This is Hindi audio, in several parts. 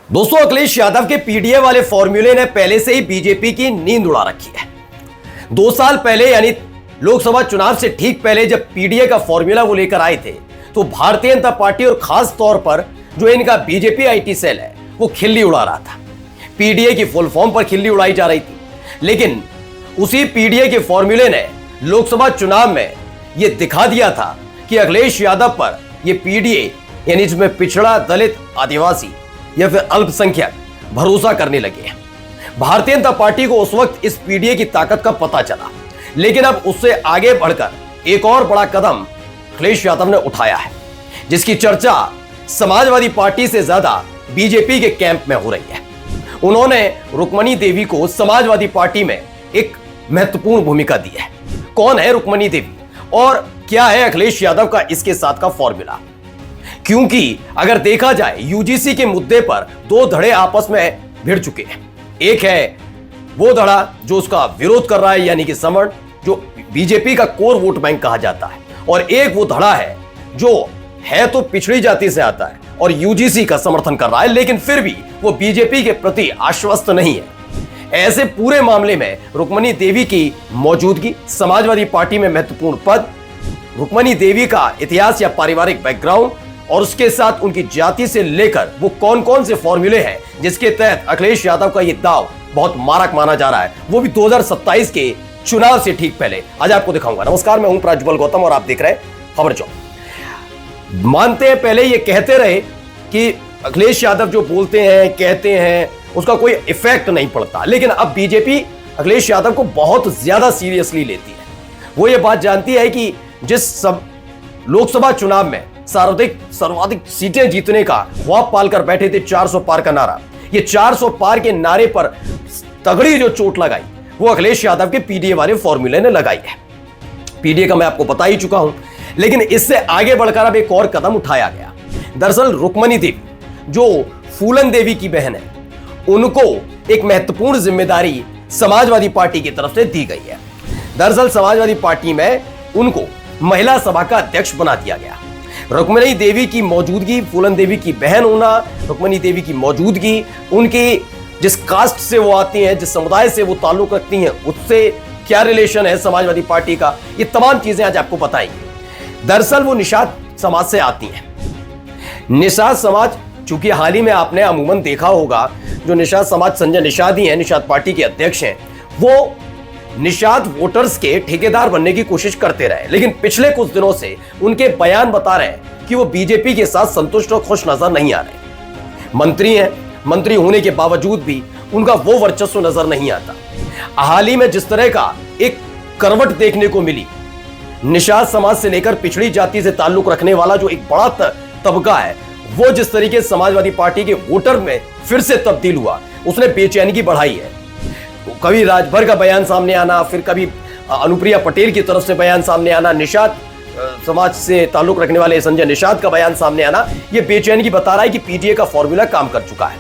दोस्तों, अखिलेश यादव के पीडीए वाले फॉर्मूले ने पहले से ही बीजेपी की नींद उड़ा रखी है। 2 साल पहले यानी लोकसभा चुनाव से ठीक पहले जब पीडीए का फॉर्मूला वो लेकर आए थे तो भारतीय जनता पार्टी और खास तौर पर जो इनका बीजेपी आईटी सेल है वो खिल्ली उड़ा रहा था। पीडीए की फुल फॉर्म पर खिल्ली उड़ाई जा रही थी, लेकिन उसी पीडीए के फॉर्मूले ने लोकसभा चुनाव में यह दिखा दिया था कि अखिलेश यादव पर यह पीडीए यानी जिसमें पिछड़ा, दलित, आदिवासी या फिर अल्पसंख्यक भरोसा करने लगे हैं। भारतीय जनता पार्टी को उस वक्त इस पीडीए की ताकत का पता चला, लेकिन अब उससे आगे बढ़कर एक और बड़ा कदम अखिलेश यादव ने उठाया है, जिसकी चर्चा समाजवादी पार्टी से ज्यादा बीजेपी के कैंप में हो रही है। उन्होंने रुक्मणी देवी को समाजवादी पार्टी में एक महत्वपूर्ण भूमिका दी है। कौन है रुक्मणी देवी और क्या है अखिलेश यादव का इसके साथ का फॉर्मूला? क्योंकि अगर देखा जाए यूजीसी के मुद्दे पर 2 धड़े आपस में भिड़ चुके हैं। एक है वो धड़ा जो उसका विरोध कर रहा है यानी कि सवर्ण, जो बीजेपी का कोर वोट बैंक कहा जाता है, और एक वो धड़ा है जो है तो पिछड़ी जाति से आता है और यूजीसी का समर्थन कर रहा है, लेकिन फिर भी वो बीजेपी के प्रति आश्वस्त नहीं है। ऐसे पूरे मामले में रुक्मणी देवी की मौजूदगी, समाजवादी पार्टी में महत्वपूर्ण पद, रुक्मणी देवी का इतिहास या पारिवारिक बैकग्राउंड और उसके साथ उनकी जाति से लेकर वो कौन कौन से फॉर्मूले हैं जिसके तहत अखिलेश यादव का ये दाव बहुत मारक माना जा रहा है, वो भी 2027 के चुनाव से ठीक पहले आज आपको दिखाऊंगा। नमस्कार, मैं हूं प्रज्वल गौतम और आप देख रहे हैं खबर चौक। मानते हैं पहले ये कहते रहे कि अखिलेश यादव जो बोलते हैं, कहते हैं, उसका कोई इफेक्ट नहीं पड़ता, लेकिन अब बीजेपी अखिलेश यादव को बहुत ज्यादा सीरियसली लेती है। वो ये बात जानती है कि जिस सब लोकसभा चुनाव में सर्वाधिक सीटें जीतने का ख्वाब पालकर बैठे थे 400 पार का नारा, ये 400 पार के नारे पर तगड़ी जो चोट लगाई वो अखिलेश यादव के पीडीए वाले फॉर्मूले ने लगाई है। पीडीए का मैं आपको बता ही चुका हूं, लेकिन इससे आगे बढ़कर अब एक और कदम उठाया गया। दरअसल रुक्मणी देवी जो फूलन देवी की बहन है, उनको एक महत्वपूर्ण जिम्मेदारी समाजवादी पार्टी की तरफ से दी गई है। दरअसल समाजवादी पार्टी में उनको महिला सभा का अध्यक्ष बना दिया गया। रुक्मणी देवी की मौजूदगी, फूलन देवी की बहन होना, रुक्मणी देवी की मौजूदगी, उनकी जिस कास्ट से वो आती हैं, जिस समुदाय से वो ताल्लुक रखती हैं, उससे क्या रिलेशन है समाजवादी पार्टी का, ये तमाम चीजें आज आपको बताएंगे। दरअसल वो निषाद समाज से आती हैं। निषाद समाज, चूंकि हाल ही में आपने अमूमन देखा होगा, जो निषाद समाज संजय निषाद ही हैं, निषाद पार्टी के अध्यक्ष हैं, वो निषाद वोटर्स के ठेकेदार बनने की कोशिश करते रहे, लेकिन पिछले कुछ दिनों से उनके बयान बता रहे हैं कि वो बीजेपी के साथ संतुष्ट और खुश नजर नहीं आ रहे। मंत्री हैं, मंत्री होने के बावजूद भी उनका वो वर्चस्व नजर नहीं आता। हाल ही में जिस तरह का एक करवट देखने को मिली, निषाद समाज से लेकर पिछड़ी जाति से ताल्लुक रखने वाला जो एक बड़ा तबका है, वो जिस तरीके से समाजवादी पार्टी के वोटर में फिर से तब्दील हुआ, उसने बेचैनी बढ़ाई है। कभी राजभर का बयान सामने आना, फिर कभी अनुप्रिया पटेल की तरफ से बयान सामने आना, निषाद समाज से ताल्लुक रखने वाले संजय निषाद का बयान सामने आना, यह बेचैनी बता रहा है कि पीडीए का फॉर्मूला काम कर चुका है।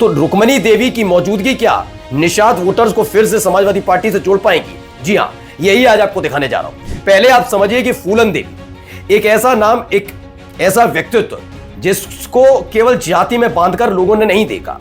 तो रुक्मणी देवी की मौजूदगी क्या निषाद वोटर्स को फिर से समाजवादी पार्टी से जोड़ पाएगी? जी हां, यही आज आपको दिखाने जा रहा हूं। पहले आप समझिए कि फूलन देवी एक ऐसा नाम, एक ऐसा व्यक्तित्व जिसको केवल जाति में बांधकर लोगों ने नहीं देखा।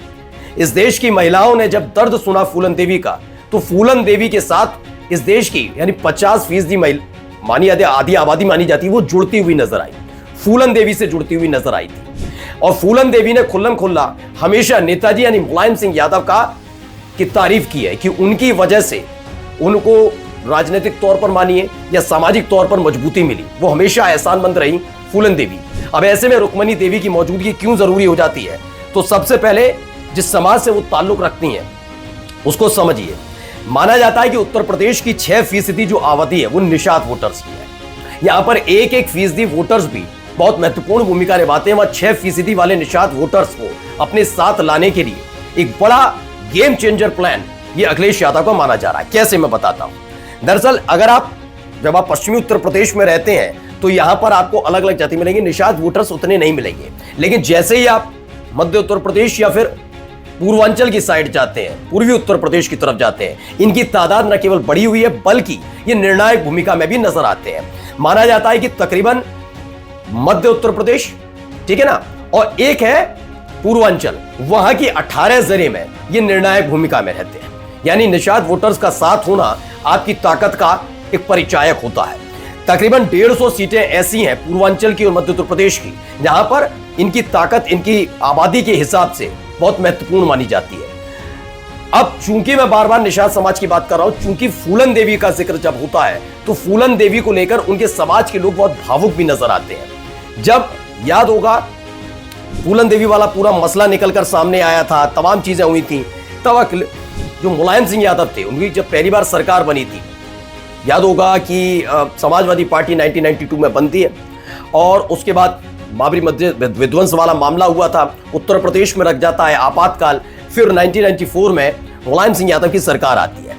इस देश की महिलाओं ने जब दर्द सुना फूलन देवी का, तो फूलन देवी के साथ इस देश की यानी 50% मानी आधी आबादी मानी जाती, वो जुड़ती हुई नजर आई, फूलन देवी से जुड़ती हुई नजर आई थी। और फूलन देवी ने खुल्लम खुल्ला हमेशा नेताजी यानी मुलायम सिंह यादव की तारीफ की है कि उनकी वजह से उनको राजनीतिक तौर पर मानिए या सामाजिक तौर पर मजबूती मिली। वो हमेशा एहसानमंद रही फूलन देवी। अब ऐसे में रुक्मणी देवी की मौजूदगी क्यों जरूरी हो जाती है? तो सबसे पहले जिस समाज से वो ताल्लुक रखती हैं उसको समझिए। माना जाता है कि उत्तर प्रदेश की 6% जो आबादी है वो निषाद वोटर्स की है। यहां पर 1% वोटर्स भी बहुत महत्वपूर्ण भूमिका निभाते हैं। वहां 6% वाले निषाद वोटर्स को अपने साथ लाने के लिए एक बड़ा गेम चेंजर प्लान ये अखिलेश यादव का माना जा रहा है। कैसे, मैं बताता हूं। दरअसल जब आप पश्चिमी उत्तर प्रदेश में रहते हैं तो यहां पर आपको अलग अलग जाति मिलेंगे, निषाद वोटर्स उतने नहीं मिलेंगे। लेकिन जैसे ही आप मध्य उत्तर प्रदेश या फिर पूर्वांचल की साइड जाते हैं, पूर्वी उत्तर प्रदेश की तरफ जाते हैं, इनकी तादाद न केवल बढ़ी हुई है बल्कि ये निर्णायक भूमिका में भी नजर आते हैं। माना जाता है कि तकरीबन मध्य उत्तर प्रदेश, ठीक है ना, और एक है पूर्वांचल वहां की 18 जिले में ये निर्णायक भूमिका में रहते हैं। यानी निषाद वोटर्स का साथ होना आपकी ताकत का एक परिचायक होता है। तकरीबन 150 सीटें ऐसी हैं पूर्वांचल की और मध्य उत्तर प्रदेश की जहां पर इनकी ताकत इनकी आबादी के हिसाब से बहुत महत्वपूर्ण मानी जाती है। अब चूंकि मैं बार बार निषाद समाज की बात कर रहा हूं, चूंकि फूलन देवी का जिक्र जब होता है तो फूलन देवी को लेकर उनके समाज के लोग बहुत भावुक भी नजर आते हैं। जब याद होगा फूलन देवी वाला पूरा मसला निकलकर सामने आया था, तमाम चीजें हुई थी, तब जो मुलायम सिंह यादव थे उनकी जब पहली बार सरकार बनी थी, याद होगा कि समाजवादी पार्टी 1992 में बनती है और उसके बाद बाबरी मस्जिद विध्वंस वाला मामला हुआ था, उत्तर प्रदेश में रख जाता है आपातकाल। फिर 1994 में मुलायम सिंह यादव की सरकार आती है।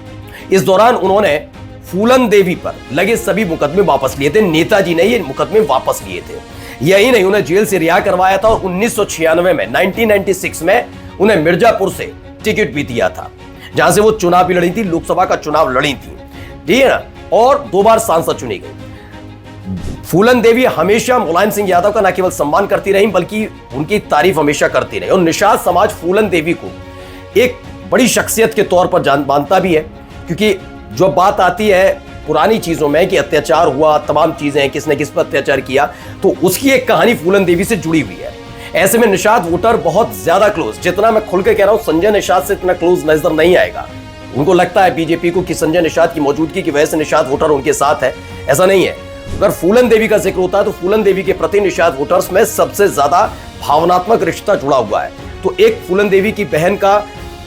इस दौरान उन्होंने फूलन देवी पर लगे सभी मुकदमे वापस लिए थे। नेताजी ने ये मुकदमे वापस लिए थे। यही नहीं, उन्हें जेल से रिहा करवाया था और 1996 में 1996 में उन्हें मिर्जापुर से टिकट भी दिया था, जहां से वो चुनाव भी लड़ी थी, लोकसभा का चुनाव लड़ी थी, ठीक है ना, और 2 बार सांसद चुनी गई। फूलन देवी हमेशा मुलायम सिंह यादव का न केवल सम्मान करती रही बल्कि उनकी तारीफ हमेशा करती रही। और निषाद समाज फूलन देवी को एक बड़ी शख्सियत के तौर पर मानता भी है, क्योंकि जो बात आती है पुरानी चीजों में कि अत्याचार हुआ, तमाम चीजें किसने किस पर अत्याचार किया, तो उसकी एक कहानी फूलन देवी से जुड़ी हुई है। ऐसे में निषाद वोटर बहुत ज्यादा क्लोज, जितना मैं खुल के कह रहा हूं संजय निषाद से इतना क्लोज नजर नहीं आएगा। उनको लगता है बीजेपी को कि संजय निषाद की मौजूदगी की वजह से निषाद वोटर उनके साथ है, ऐसा नहीं है। अगर फूलन देवी का जिक्र होता है तो फूलन देवी के प्रति निषाद वोटर्स में सबसे ज्यादा भावनात्मक रिश्ता जुड़ा हुआ है। तो एक फूलन देवी की बहन का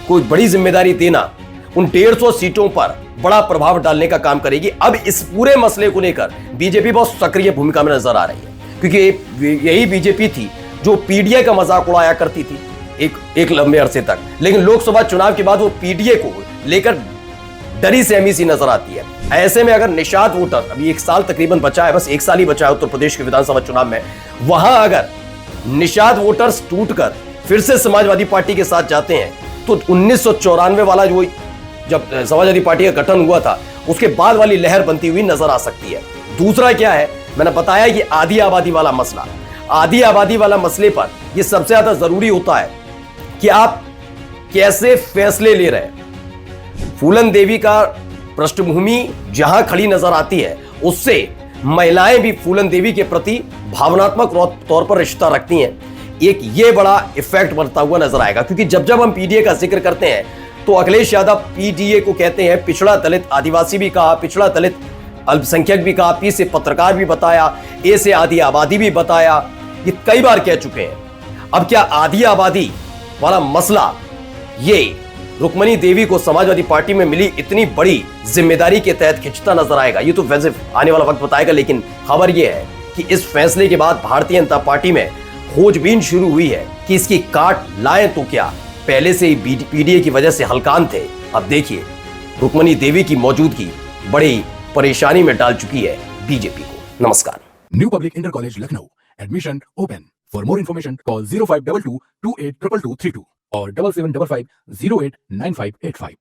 कोई बड़ी जिम्मेदारी देना उन 150 सीटों पर बड़ा प्रभाव डालने का काम करेगी। अब इस पूरे मसले को लेकर बीजेपी बहुत सक्रिय भूमिका में नजर आ रही है, क्योंकि यही बीजेपी थी जो पीडीए का मजाक उड़ाया करती थी एक लंबे अरसे तक, लेकिन लोकसभा चुनाव के बाद वो पीडीए को लेकर डरी सहमी सी नजर आती है। ऐसे में अगर निषाद वोटर, अभी 1 साल तकरीबन बचा है, बस 1 साल ही बचा है उत्तर प्रदेश के विधानसभा चुनाव में, वहां अगर निषाद वोटर्स टूटकर फिर से समाजवादी पार्टी के साथ जाते हैं तो 1994 वाला जो जब समाजवादी पार्टी का गठन हुआ था उसके बाद वाली लहर बनती हुई नजर आ सकती है। दूसरा क्या है, मैंने बताया कि आधी आबादी वाला मसला, आधी आबादी वाला मसले पर यह सबसे ज्यादा जरूरी होता है कि आप कैसे फैसले ले रहे हैं। फूलन देवी का पृष्ठभूमि जहां खड़ी नजर आती है उससे महिलाएं भी फूलन देवी के प्रति भावनात्मक तौर पर रिश्ता रखती हैं। एक ये बड़ा इफेक्ट बनता हुआ नजर आएगा, क्योंकि जब जब हम पीडीए का जिक्र करते हैं तो अखिलेश यादव पीडीए को कहते हैं पिछड़ा दलित, आदिवासी भी कहा, पिछड़ा दलित अल्पसंख्यक भी कहा, पी से पत्रकार भी बताया, ए से आधी आबादी भी बताया, ये कई बार कह चुके हैं। अब क्या आधी आबादी वाला मसला ये रुक्मणी देवी को समाजवादी पार्टी में मिली इतनी बड़ी जिम्मेदारी के तहत खिंचता नजर आएगा? ये तो वैसे आने वाला वक्त बताएगा, लेकिन खबर ये है कि इस फैसले के बाद भारतीय जनता पार्टी में खोजबीन शुरू हुई है कि इसकी काट लाएं तो क्या। पहले से ही पीडीए की वजह से हलकान थे, अब देखिए रुक्मणी देवी की मौजूदगी बड़ी परेशानी में डाल चुकी है बीजेपी को। नमस्कार। New public inter college Lucknow, admission open. For more information call 0522 282232 और 7755 089585।